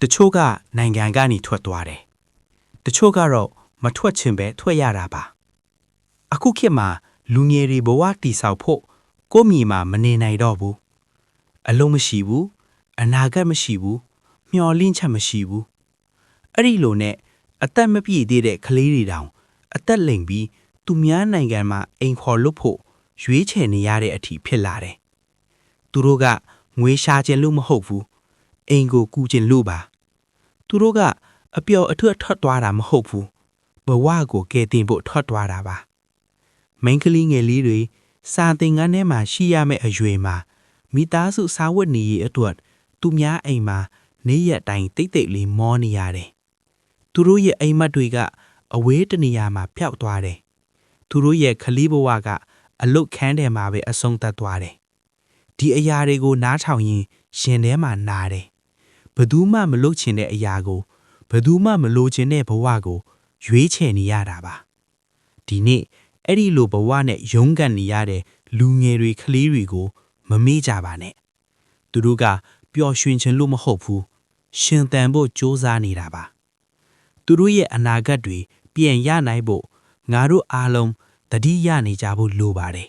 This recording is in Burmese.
တချို့ကနိုင်ငံကနေထွက်သွားတယ်တချို့ကတော့မထွက်ချင်ပဲထွက်ရတာပါအခုခေတ်မှာလူငယ်တွေဘဝတည်ဆောက်ဖို့ကိုယ့်မြေမှာမနေနိုင်တော့ဘူးအလုံးမရှိဘူးအနာဂတ်မရှိဘူးမျှော်လင့်ချက်မရှိဘူးအဲ့ဒီလိုနဲ့အသက်မပြည့်သေးတဲ့ကလေးတွေတောင်အသက်လိမ်ပြီးသူများနိုင်ငံမှာအိမ်ခေါ်လို့ဖို့ရွေးချယ်နေရတဲ့အထိဖြစ်လာတယ်သူတို့ကငွေရှာခြင်းလို့မဟုတ်ဘူးအိမ်ကိုကူခြင်းလို့ပါသူတို့ကအပျော်အထွတ်ထွက်သွားတာမဟုတ်ဘူးဘဝကိုကယ်တင်ဖို့ထွက်သွားတာပါမိန်းကလေးငယ်လေးတွေစာသင်ခန်းထဲမှာရှိရမယ့်အရွယ်မှာမိသားစုစာဝတ်နေရေးအတွက်သူများအိမ်မှာနေ့ရက်တိုင်းတိတ်တိတ်လေးမောနေရတယ်သူတို့ရဲ့အိမ်မက်တွေကအဝေးတနေရာမှာပျောက်သွားတယ်သူတို့ရဲ့ကလေးဘဝကအလုတ်ခန်းထဲမှာပဲအဆုံးသတ်သွားတယ်ဒီအရာတွေကိုနားထောင်ရင်ရှင်ထဲမှာနာတယ်ဘယ်သူမှမလုပ်ချင်တဲ့အရာကိုဘယ်သူမှမလိုချင်တဲ့ဘဝကိုရွေးချယ်နေရတာပါဒီနေ့အဲ့ဒီလိုဘဝနဲ့ရုန်းကန်နေရတဲ့လူငယ်တွေကလေးတွေကိုမမေ့ကြပါနဲ့သူတို့ကပျော်ရွှင်ခြင်းလို့မဟုတ်ဘူးရှင်သန်ဖို့ကြိုးစားနေတာပါသူတို့ရဲ့အနာဂတ်တွေပြန်ရနိုင်ဖို့ငါတို့အားလုံးသတိရနေကြဖို့လိုပါတယ်